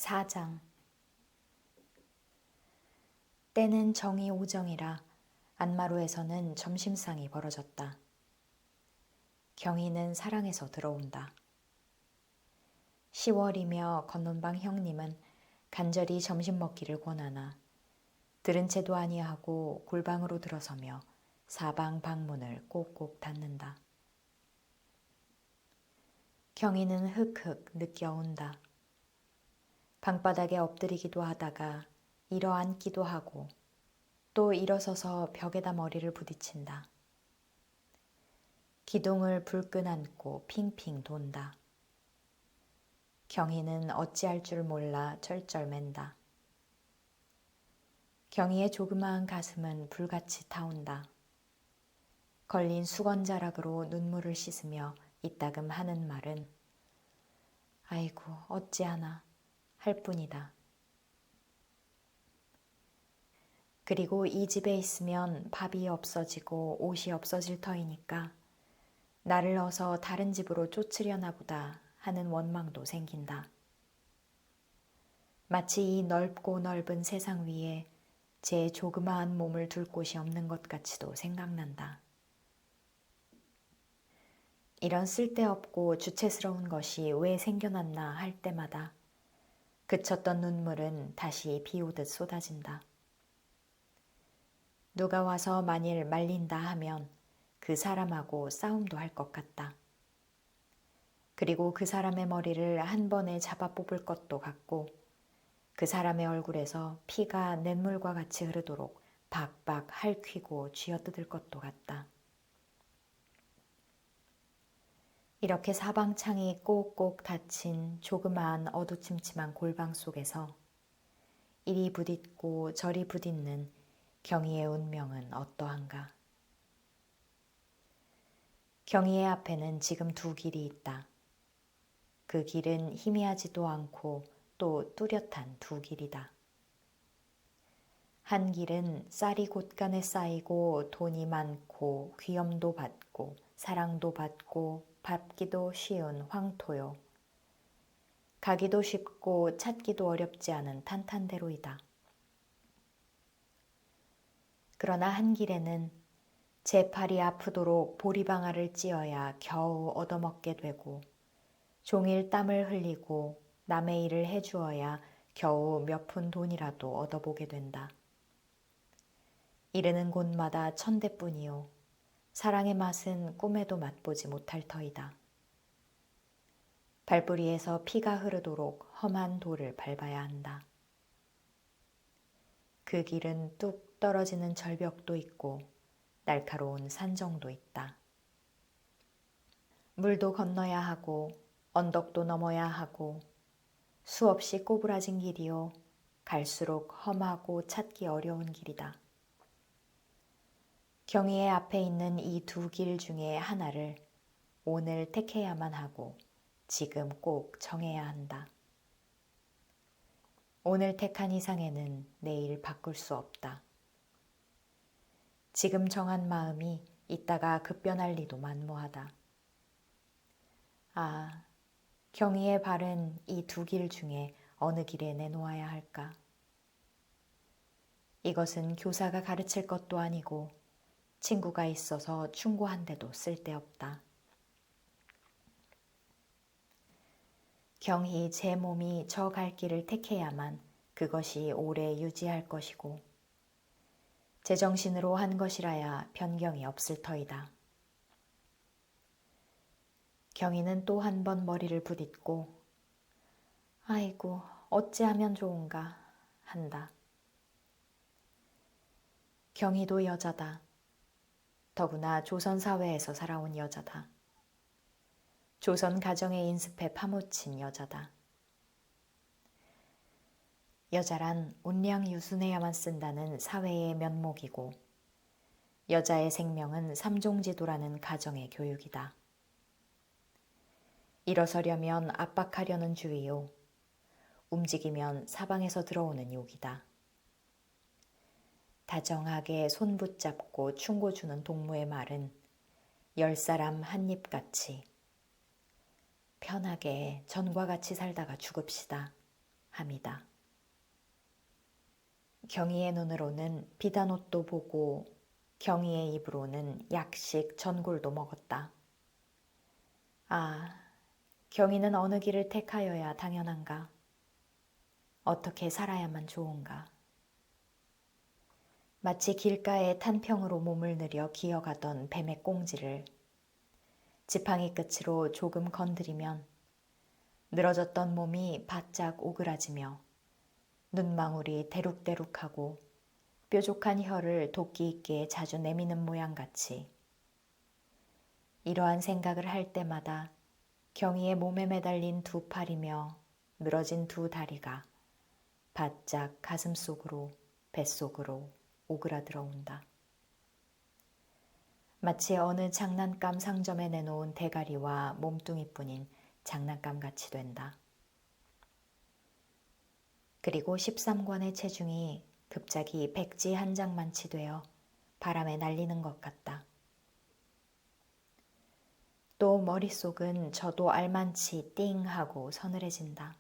4장. 때는 정이 오정이라 안마루에서는 점심상이 벌어졌다. 경희는 사랑해서 들어온다. 10월이며 건넌방 형님은 간절히 점심 먹기를 권하나 들은 채도 아니하고 골방으로 들어서며 사방 방문을 꼭꼭 닫는다. 경희는 흑흑 느껴온다. 방바닥에 엎드리기도 하다가 일어앉기도 하고 또 일어서서 벽에다 머리를 부딪힌다. 기둥을 불끈 안고 핑핑 돈다. 경희는 어찌할 줄 몰라 쩔쩔맨다. 경희의 조그마한 가슴은 불같이 타온다. 걸린 수건자락으로 눈물을 씻으며 이따금 하는 말은 아이고 어찌하나 할 뿐이다. 그리고 이 집에 있으면 밥이 없어지고 옷이 없어질 터이니까 나를 어서 다른 집으로 쫓으려나 보다 하는 원망도 생긴다. 마치 이 넓고 넓은 세상 위에 제 조그마한 몸을 둘 곳이 없는 것 같이도 생각난다. 이런 쓸데없고 주체스러운 것이 왜 생겨났나 할 때마다 그쳤던 눈물은 다시 비 오듯 쏟아진다. 누가 와서 만일 말린다 하면 그 사람하고 싸움도 할 것 같다. 그리고 그 사람의 머리를 한 번에 잡아 뽑을 것도 같고 그 사람의 얼굴에서 피가 냇물과 같이 흐르도록 박박 핥히고 쥐어뜯을 것도 같다. 이렇게 사방창이 꼭꼭 닫힌 조그마한 어두침침한 골방 속에서 이리 부딪고 저리 부딪는 경희의 운명은 어떠한가. 경희의 앞에는 지금 두 길이 있다. 그 길은 희미하지도 않고 또 뚜렷한 두 길이다. 한 길은 쌀이 곳간에 쌓이고 돈이 많고 귀염도 받고 사랑도 받고 밟기도 쉬운 황토요. 가기도 쉽고 찾기도 어렵지 않은 탄탄대로이다. 그러나 한 길에는 제 팔이 아프도록 보리방아를 찧어야 겨우 얻어먹게 되고 종일 땀을 흘리고 남의 일을 해주어야 겨우 몇 푼 돈이라도 얻어보게 된다. 이르는 곳마다 천대뿐이요. 사랑의 맛은 꿈에도 맛보지 못할 터이다. 발뿌리에서 피가 흐르도록 험한 돌을 밟아야 한다. 그 길은 뚝 떨어지는 절벽도 있고 날카로운 산정도 있다. 물도 건너야 하고 언덕도 넘어야 하고 수없이 꼬부라진 길이요. 갈수록 험하고 찾기 어려운 길이다. 경희의 앞에 있는 이 두 길 중에 하나를 오늘 택해야만 하고 지금 꼭 정해야 한다. 오늘 택한 이상에는 내일 바꿀 수 없다. 지금 정한 마음이 이따가 급변할 리도 만무하다. 아, 경희의 발은 이 두 길 중에 어느 길에 내놓아야 할까? 이것은 교사가 가르칠 것도 아니고 친구가 있어서 충고한데도 쓸데없다. 경희 제 몸이 저 갈 길을 택해야만 그것이 오래 유지할 것이고 제정신으로 한 것이라야 변경이 없을 터이다. 경희는 또 한 번 머리를 부딛고 아이고 어찌하면 좋은가 한다. 경희도 여자다. 더구나 조선사회에서 살아온 여자다. 조선 가정의 인습에 파묻힌 여자다. 여자란 운량유순해야만 쓴다는 사회의 면목이고 여자의 생명은 삼종지도라는 가정의 교육이다. 일어서려면 압박하려는 주의요. 움직이면 사방에서 들어오는 욕이다. 다정하게 손 붙잡고 충고 주는 동무의 말은 10사람 한 입같이 편하게 전과 같이 살다가 죽읍시다. 함이다. 경희의 눈으로는 비단 옷도 보고 경희의 입으로는 약식 전골도 먹었다. 아, 경희는 어느 길을 택하여야 당연한가? 어떻게 살아야만 좋은가? 마치 길가에 탄평으로 몸을 들여 기어가던 뱀의 꽁지를 지팡이 끝으로 조금 건드리면 늘어졌던 몸이 바짝 오그라지며 눈망울이 대룩대룩하고 뾰족한 혀를 도끼 있게 자주 내미는 모양같이 이러한 생각을 할 때마다 경희의 몸에 매달린 두 팔이며 늘어진 두 다리가 바짝 가슴 속으로 뱃속으로 오그라들어온다. 마치 어느 장난감 상점에 내놓은 대가리와 몸뚱이뿐인 장난감같이 된다. 그리고 13관의 체중이 급작이 백지 한 장만치 되어 바람에 날리는 것 같다. 또 머릿속은 저도 알만치 띵 하고 서늘해진다.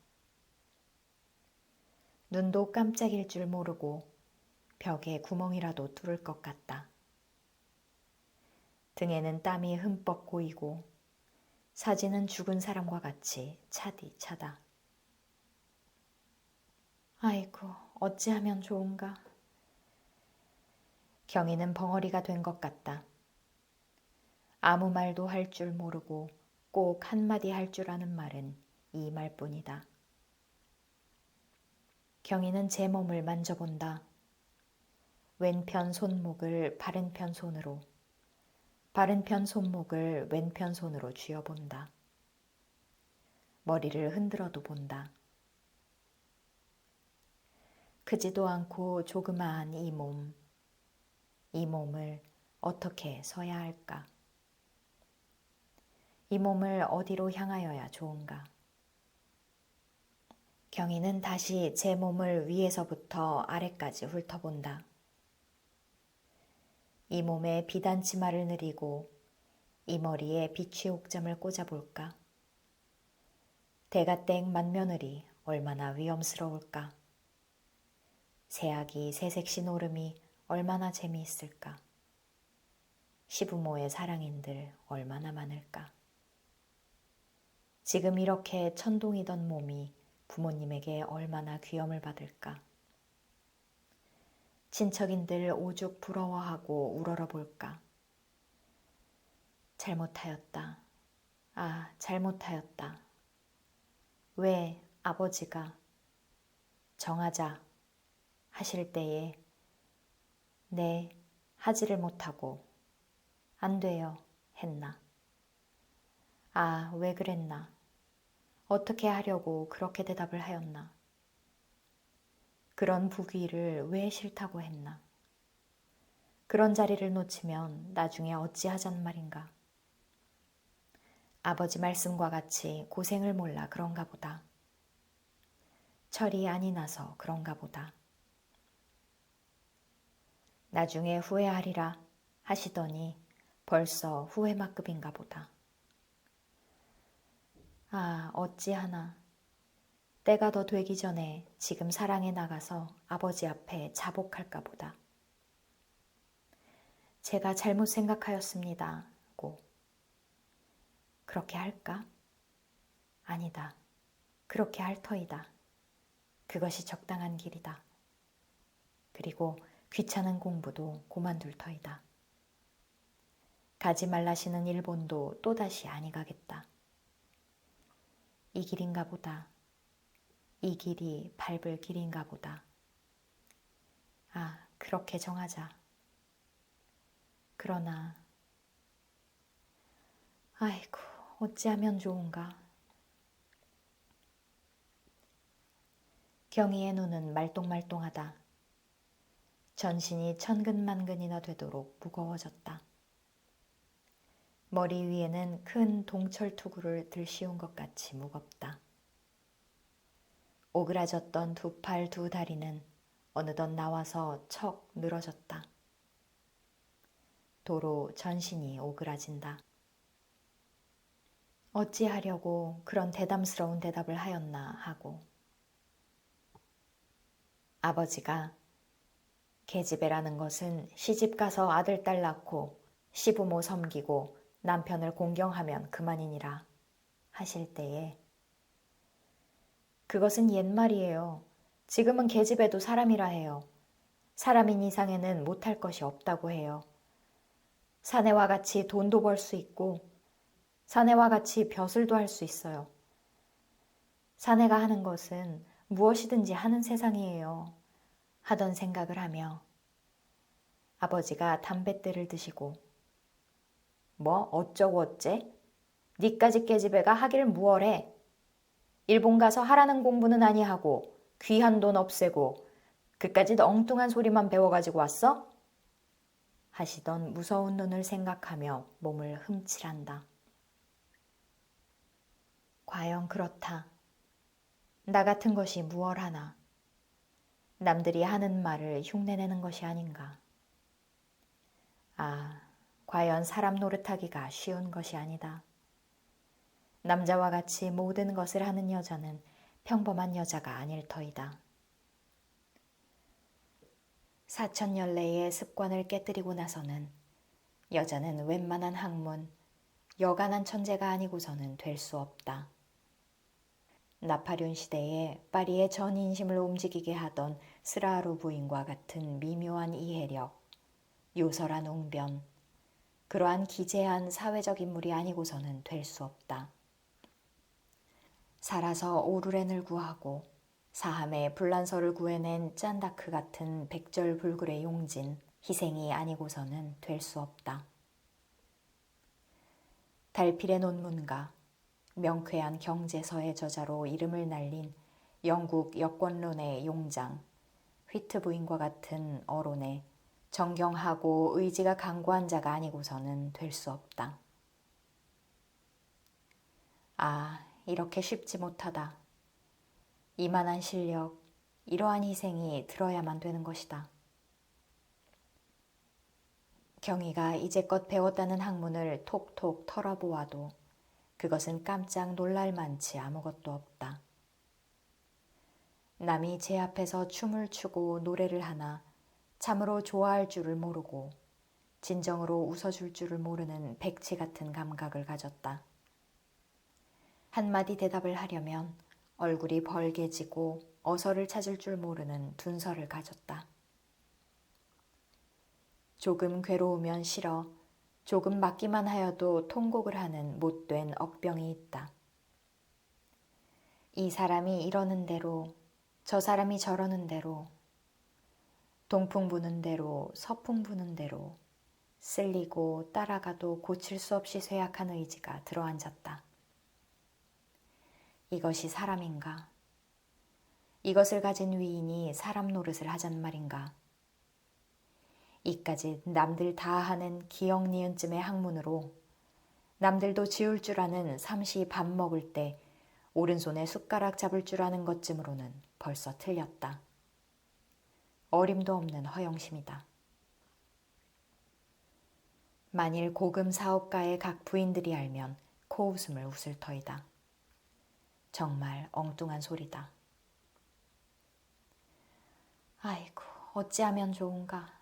눈도 깜짝일 줄 모르고 벽에 구멍이라도 뚫을 것 같다. 등에는 땀이 흠뻑 고이고 사지는 죽은 사람과 같이 차디 차다. 아이고, 어찌하면 좋은가. 경희는 벙어리가 된 것 같다. 아무 말도 할 줄 모르고 꼭 한마디 할 줄 아는 말은 이 말뿐이다. 경희는 제 몸을 만져본다. 왼편 손목을 바른편 손으로, 바른편 손목을 왼편 손으로 쥐어본다. 머리를 흔들어도 본다. 크지도 않고 조그마한 이 몸을 어떻게 서야 할까? 이 몸을 어디로 향하여야 좋은가? 경희는 다시 제 몸을 위에서부터 아래까지 훑어본다. 이 몸에 비단 치마를 내리고 이 머리에 비취 옥잠을 꽂아볼까? 대가땡 맏며느리 얼마나 위험스러울까? 새아기 새색시 노름이 얼마나 재미있을까? 시부모의 사랑인들 얼마나 많을까? 지금 이렇게 천동이던 몸이 부모님에게 얼마나 귀염을 받을까? 친척인들 오죽 부러워하고 우러러볼까? 잘못하였다. 아, 잘못하였다. 왜 아버지가 정하자 하실 때에 네, 하지를 못하고 안 돼요 했나? 아, 왜 그랬나? 어떻게 하려고 그렇게 대답을 하였나? 그런 부귀를 왜 싫다고 했나? 그런 자리를 놓치면 나중에 어찌하잔 말인가? 아버지 말씀과 같이 고생을 몰라 그런가 보다. 철이 아니 나서 그런가 보다. 나중에 후회하리라 하시더니 벌써 후회막급인가 보다. 아, 어찌하나. 때가 더 되기 전에 지금 사랑에 나가서 아버지 앞에 자복할까 보다. 제가 잘못 생각하였습니다. 고. 그렇게 할까? 아니다. 그렇게 할 터이다. 그것이 적당한 길이다. 그리고 귀찮은 공부도 고만둘 터이다. 가지 말라시는 일본도 또다시 아니 가겠다. 이 길인가 보다. 이 길이 밟을 길인가 보다. 아, 그렇게 정하자. 그러나 아이고, 어찌하면 좋은가. 경희의 눈은 말똥말똥하다. 전신이 천근만근이나 되도록 무거워졌다. 머리 위에는 큰 동철 투구를 들씌운 것 같이 무겁다. 오그라졌던 두 팔 두 다리는 어느덧 나와서 척 늘어졌다. 도로 전신이 오그라진다. 어찌하려고 그런 대담스러운 대답을 하였나 하고 아버지가 계집애라는 것은 시집가서 아들 딸 낳고 시부모 섬기고 남편을 공경하면 그만이니라 하실 때에 그것은 옛말이에요. 지금은 계집애도 사람이라 해요. 사람인 이상에는 못할 것이 없다고 해요. 사내와 같이 돈도 벌 수 있고 사내와 같이 벼슬도 할 수 있어요. 사내가 하는 것은 무엇이든지 하는 세상이에요. 하던 생각을 하며 아버지가 담뱃대를 드시고 뭐 어쩌고 어째? 니까지 깨집애가 하길 무얼해? 일본 가서 하라는 공부는 아니하고 귀한 돈 없애고 그까짓 엉뚱한 소리만 배워가지고 왔어? 하시던 무서운 눈을 생각하며 몸을 흠칠한다. 과연 그렇다. 나 같은 것이 무얼 하나. 남들이 하는 말을 흉내내는 것이 아닌가. 아, 과연 사람 노릇하기가 쉬운 것이 아니다. 남자와 같이 모든 것을 하는 여자는 평범한 여자가 아닐 터이다. 사천열례의 습관을 깨뜨리고 나서는 여자는 웬만한 학문, 여간한 천재가 아니고서는 될 수 없다. 나팔윤 시대에 파리의 전 인심을 움직이게 하던 스라하루 부인과 같은 미묘한 이해력, 요설한 웅변, 그러한 기재한 사회적 인물이 아니고서는 될 수 없다. 살아서 오르렌을 구하고 사함에 불란서를 구해낸 짠다크 같은 백절불굴의 용진, 희생이 아니고서는 될 수 없다. 달필의 논문가, 명쾌한 경제서의 저자로 이름을 날린 영국 여권론의 용장, 휘트 부인과 같은 어론에 정경하고 의지가 강고한 자가 아니고서는 될 수 없다. 아, 이렇게 쉽지 못하다. 이만한 실력, 이러한 희생이 들어야만 되는 것이다. 경희가 이제껏 배웠다는 학문을 톡톡 털어보아도 그것은 깜짝 놀랄 만치 아무것도 없다. 남이 제 앞에서 춤을 추고 노래를 하나 참으로 좋아할 줄을 모르고 진정으로 웃어줄 줄을 모르는 백치 같은 감각을 가졌다. 한마디 대답을 하려면 얼굴이 벌게지고 어서를 찾을 줄 모르는 둔설을 가졌다. 조금 괴로우면 싫어, 조금 맞기만 하여도 통곡을 하는 못된 억병이 있다. 이 사람이 이러는 대로, 저 사람이 저러는 대로, 동풍 부는 대로, 서풍 부는 대로 쓸리고 따라가도 고칠 수 없이 쇠약한 의지가 들어앉았다. 이것이 사람인가? 이것을 가진 위인이 사람 노릇을 하잔 말인가? 이까짓 남들 다 하는 기역 니은쯤의 학문으로 남들도 지을 줄 아는 삼시 밥 먹을 때 오른손에 숟가락 잡을 줄 아는 것쯤으로는 벌써 틀렸다. 어림도 없는 허영심이다. 만일 고금 사업가의 각 부인들이 알면 코웃음을 웃을 터이다. 정말 엉뚱한 소리다. 아이고, 어찌하면 좋은가.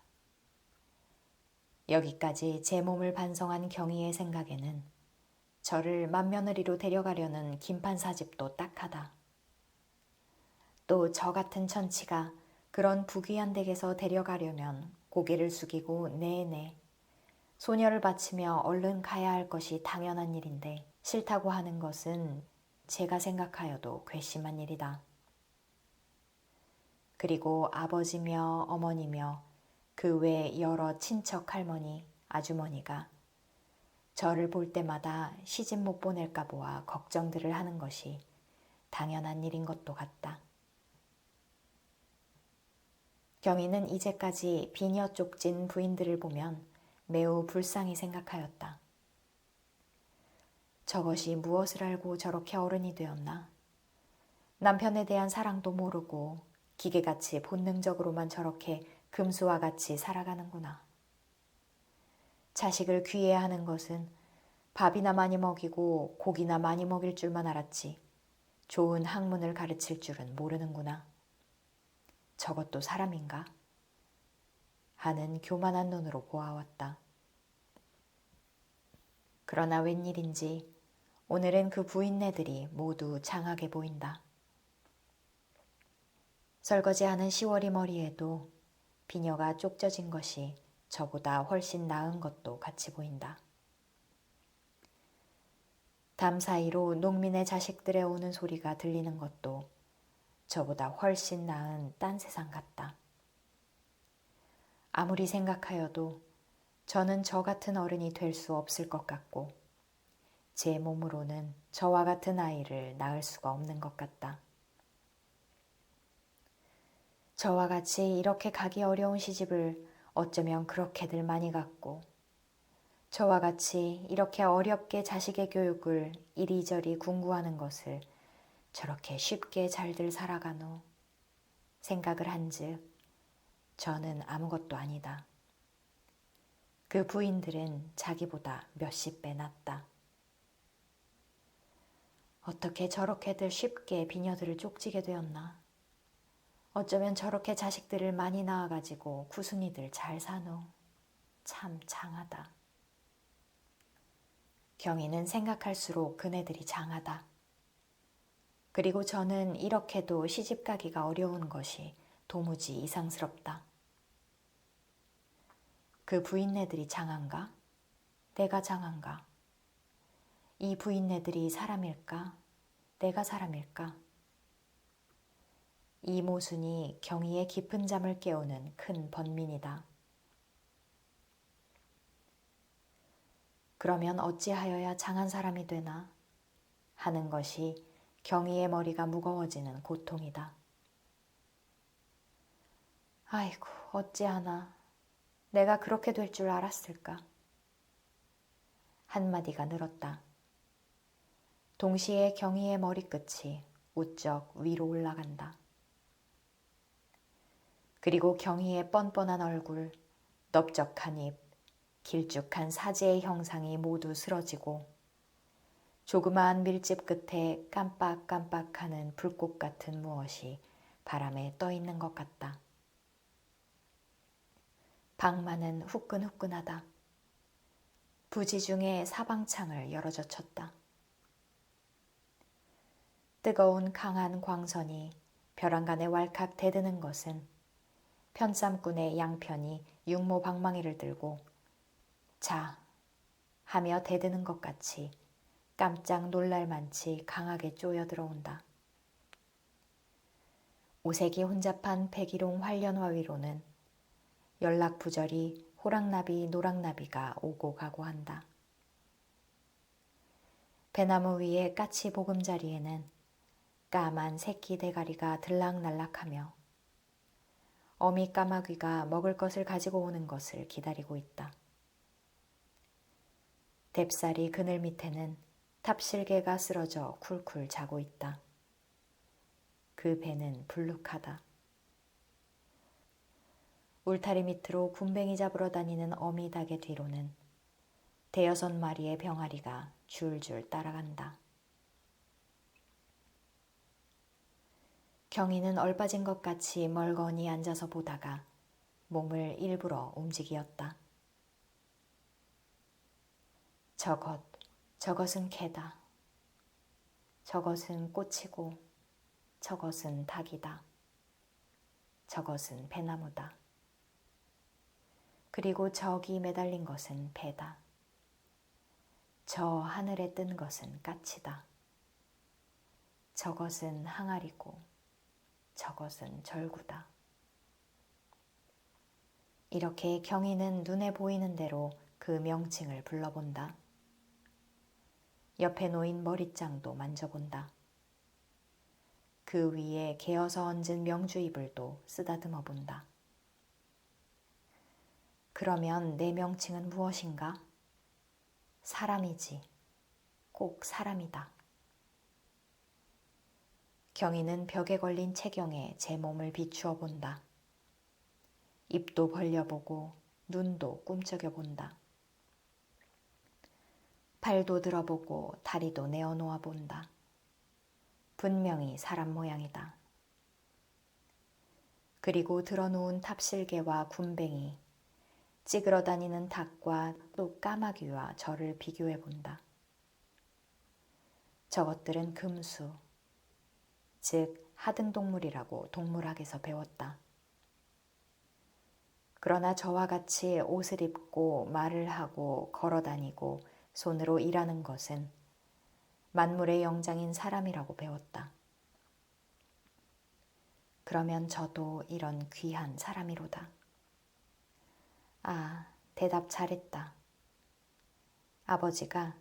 여기까지 제 몸을 반성한 경희의 생각에는 저를 맏며느리로 데려가려는 김판사집도 딱하다. 또 저 같은 천치가 그런 부귀한 댁에서 데려가려면 고개를 숙이고 네네 소녀를 바치며 얼른 가야 할 것이 당연한 일인데 싫다고 하는 것은 제가 생각하여도 괘씸한 일이다. 그리고 아버지며 어머니며 그 외 여러 친척 할머니, 아주머니가 저를 볼 때마다 시집 못 보낼까 보아 걱정들을 하는 것이 당연한 일인 것도 같다. 경희는 이제까지 비녀 쪽진 부인들을 보면 매우 불쌍히 생각하였다. 저것이 무엇을 알고 저렇게 어른이 되었나? 남편에 대한 사랑도 모르고 기계같이 본능적으로만 저렇게 금수와 같이 살아가는구나. 자식을 귀해하는 것은 밥이나 많이 먹이고 고기나 많이 먹일 줄만 알았지 좋은 학문을 가르칠 줄은 모르는구나. 저것도 사람인가? 하는 교만한 눈으로 보아왔다. 그러나 웬일인지 오늘은 그 부인네들이 모두 장하게 보인다. 설거지하는 시월이 머리에도 비녀가 쪽져진 것이 저보다 훨씬 나은 것도 같이 보인다. 담 사이로 농민의 자식들의 우는 소리가 들리는 것도 저보다 훨씬 나은 딴 세상 같다. 아무리 생각하여도 저는 저 같은 어른이 될 수 없을 것 같고 제 몸으로는 저와 같은 아이를 낳을 수가 없는 것 같다. 저와 같이 이렇게 가기 어려운 시집을 어쩌면 그렇게들 많이 갔고 저와 같이 이렇게 어렵게 자식의 교육을 이리저리 궁구하는 것을 저렇게 쉽게 잘들 살아가노 생각을 한즉 저는 아무것도 아니다. 그 부인들은 자기보다 몇십 배 낫다. 어떻게 저렇게들 쉽게 비녀들을 쪽지게 되었나? 어쩌면 저렇게 자식들을 많이 낳아가지고 구순이들 잘 사노. 참 장하다. 경이는 생각할수록 그네들이 장하다. 그리고 저는 이렇게도 시집가기가 어려운 것이 도무지 이상스럽다. 그 부인네들이 장한가? 내가 장한가? 이 부인네들이 사람일까? 내가 사람일까? 이 모순이 경희의 깊은 잠을 깨우는 큰 번민이다. 그러면 어찌하여야 장한 사람이 되나? 하는 것이 경희의 머리가 무거워지는 고통이다. 아이고, 어찌하나. 내가 그렇게 될 줄 알았을까? 한마디가 늘었다. 동시에 경희의 머리끝이 우쩍 위로 올라간다. 그리고 경희의 뻔뻔한 얼굴, 넓적한 입, 길쭉한 사지의 형상이 모두 쓰러지고 조그마한 밀집 끝에 깜빡깜빡하는 불꽃 같은 무엇이 바람에 떠 있는 것 같다. 방만은 후끈후끈하다. 부지 중에 사방창을 열어젖혔다. 뜨거운 강한 광선이 벼랑간에 왈칵 대드는 것은 편쌈꾼의 양편이 육모 방망이를 들고 자 하며 대드는 것 같이 깜짝 놀랄 만치 강하게 쪼여 들어온다. 오색이 혼잡한 백일홍 활련화 위로는 연락부절이 호랑나비 노랑나비가 오고 가고 한다. 배나무 위의 까치 보금자리에는 까만 새끼 대가리가 들락날락하며 어미 까마귀가 먹을 것을 가지고 오는 것을 기다리고 있다. 뎁사리 그늘 밑에는 탑실개가 쓰러져 쿨쿨 자고 있다. 그 배는 불룩하다. 울타리 밑으로 굼벵이 잡으러 다니는 어미 닭의 뒤로는 5-6마리의 병아리가 줄줄 따라간다. 경희는 얼빠진 것 같이 멀거니 앉아서 보다가 몸을 일부러 움직이었다. 저것은 개다. 저것은 꽃이고 저것은 닭이다. 저것은 배나무다. 그리고 저기 매달린 것은 배다. 저 하늘에 뜬 것은 까치다. 저것은 항아리고 저것은 절구다. 이렇게 경희는 눈에 보이는 대로 그 명칭을 불러본다. 옆에 놓인 머리장도 만져본다. 그 위에 개어서 얹은 명주이불도 쓰다듬어 본다. 그러면 내 명칭은 무엇인가? 사람이지. 꼭 사람이다. 경희는 벽에 걸린 체경에 제 몸을 비추어 본다. 입도 벌려보고 눈도 꿈쩍여 본다. 팔도 들어보고 다리도 내어놓아 본다. 분명히 사람 모양이다. 그리고 들어놓은 탑실개와 군뱅이, 찌그러 다니는 닭과 또 까마귀와 저를 비교해 본다. 저것들은 금수, 즉 하등동물이라고 동물학에서 배웠다. 그러나 저와 같이 옷을 입고 말을 하고 걸어 다니고 손으로 일하는 것은 만물의 영장인 사람이라고 배웠다. 그러면 저도 이런 귀한 사람이로다. 아, 대답 잘했다. 아버지가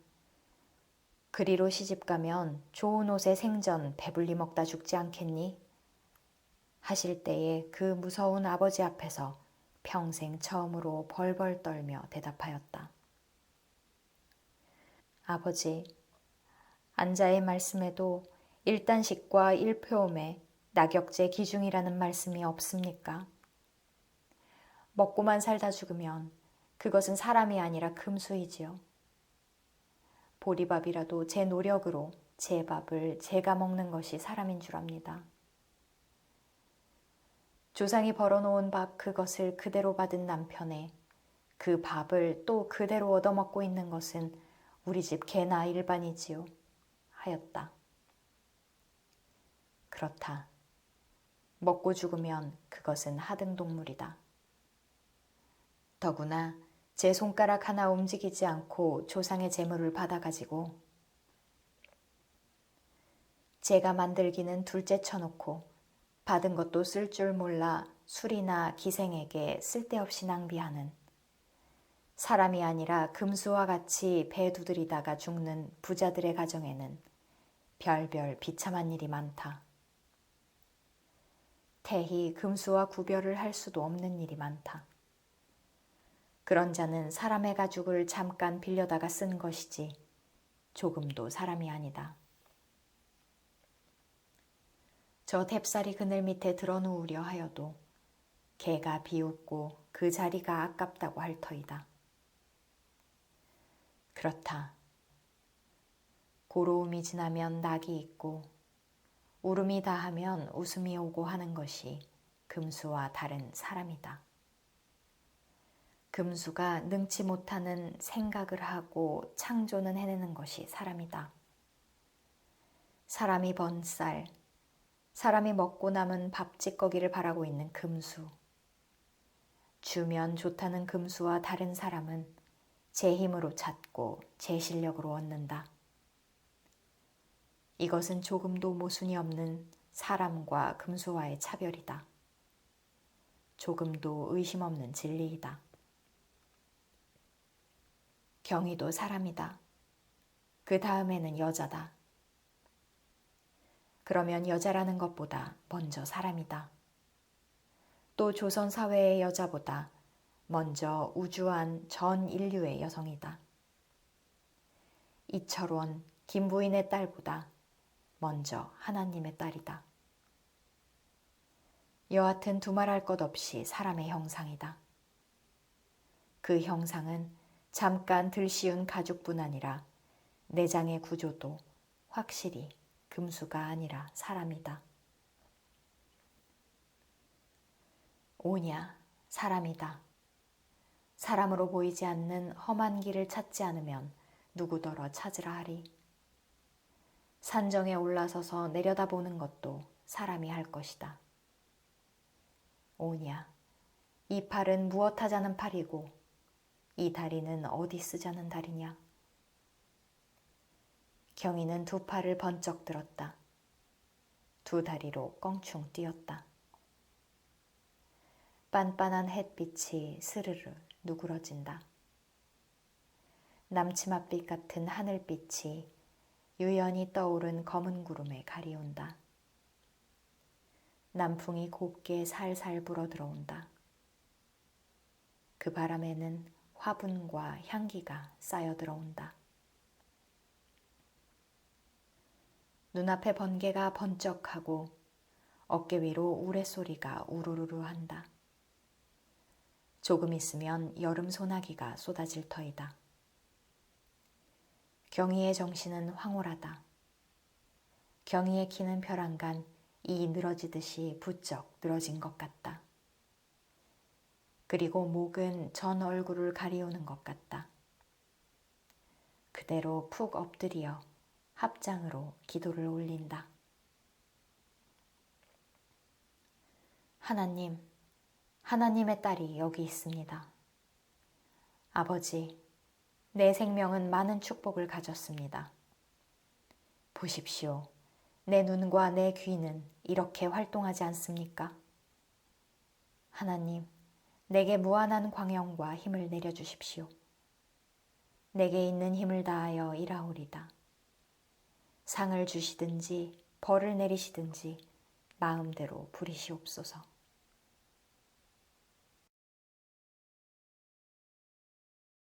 그리로 시집가면 좋은 옷에 생전 배불리 먹다 죽지 않겠니? 하실 때에 그 무서운 아버지 앞에서 평생 처음으로 벌벌 떨며 대답하였다. 아버지, 안자의 말씀에도 일단식과 일표음에 낙역제 기중이라는 말씀이 없습니까? 먹고만 살다 죽으면 그것은 사람이 아니라 금수이지요. 보리밥이라도 제 노력으로 제 밥을 제가 먹는 것이 사람인 줄 압니다. 조상이 벌어놓은 밥 그것을 그대로 받은 남편에 그 밥을 또 그대로 얻어먹고 있는 것은 우리 집 개나 일반이지요. 하였다. 그렇다. 먹고 죽으면 그것은 하등동물이다. 더구나 제 손가락 하나 움직이지 않고 조상의 재물을 받아가지고 제가 만들기는 둘째 쳐놓고 받은 것도 쓸 줄 몰라 술이나 기생에게 쓸데없이 낭비하는 사람이 아니라 금수와 같이 배 두드리다가 죽는 부자들의 가정에는 별별 비참한 일이 많다. 태히 금수와 구별을 할 수도 없는 일이 많다. 그런 자는 사람의 가죽을 잠깐 빌려다가 쓴 것이지 조금도 사람이 아니다. 저 뎁살이 그늘 밑에 드러누우려 하여도 개가 비웃고 그 자리가 아깝다고 할 터이다. 그렇다. 고로움이 지나면 낙이 있고 울음이 다하면 웃음이 오고 하는 것이 금수와 다른 사람이다. 금수가 능치 못하는 생각을 하고 창조는 해내는 것이 사람이다. 사람이 번 쌀, 사람이 먹고 남은 밥찌꺼기를 바라고 있는 금수. 주면 좋다는 금수와 다른 사람은 제 힘으로 찾고 제 실력으로 얻는다. 이것은 조금도 모순이 없는 사람과 금수와의 차별이다. 조금도 의심 없는 진리이다. 경희도 사람이다. 그 다음에는 여자다. 그러면 여자라는 것보다 먼저 사람이다. 또 조선 사회의 여자보다 먼저 우주한 전 인류의 여성이다. 이철원, 김부인의 딸보다 먼저 하나님의 딸이다. 여하튼 두말할 것 없이 사람의 형상이다. 그 형상은 잠깐 들씌운 가죽뿐 아니라 내장의 구조도 확실히 금수가 아니라 사람이다. 오냐, 사람이다. 사람으로 보이지 않는 험한 길을 찾지 않으면 누구더러 찾으라 하리. 산정에 올라서서 내려다보는 것도 사람이 할 것이다. 오냐, 이 팔은 무엇 하자는 팔이고 이 다리는 어디 쓰자는 다리냐. 경희는 두 팔을 번쩍 들었다. 두 다리로 껑충 뛰었다. 빤빤한 햇빛이 스르르 누그러진다. 남치맛빛 같은 하늘빛이 유연히 떠오른 검은 구름에 가리운다. 남풍이 곱게 살살 불어 들어온다. 그 바람에는 화분과 향기가 쌓여 들어온다. 눈앞에 번개가 번쩍하고 어깨 위로 우레소리가 우르르르 한다. 조금 있으면 여름 소나기가 쏟아질 터이다. 경희의 정신은 황홀하다. 경희의 키는 벼랑간 이 늘어지듯이 부쩍 늘어진 것 같다. 그리고 목은 전 얼굴을 가리우는 것 같다. 그대로 푹 엎드려 합장으로 기도를 올린다. 하나님, 하나님의 딸이 여기 있습니다. 아버지, 내 생명은 많은 축복을 가졌습니다. 보십시오. 내 눈과 내 귀는 이렇게 활동하지 않습니까? 하나님, 내게 무한한 광영과 힘을 내려주십시오. 내게 있는 힘을 다하여 일하오리다. 상을 주시든지 벌을 내리시든지 마음대로 부리시옵소서.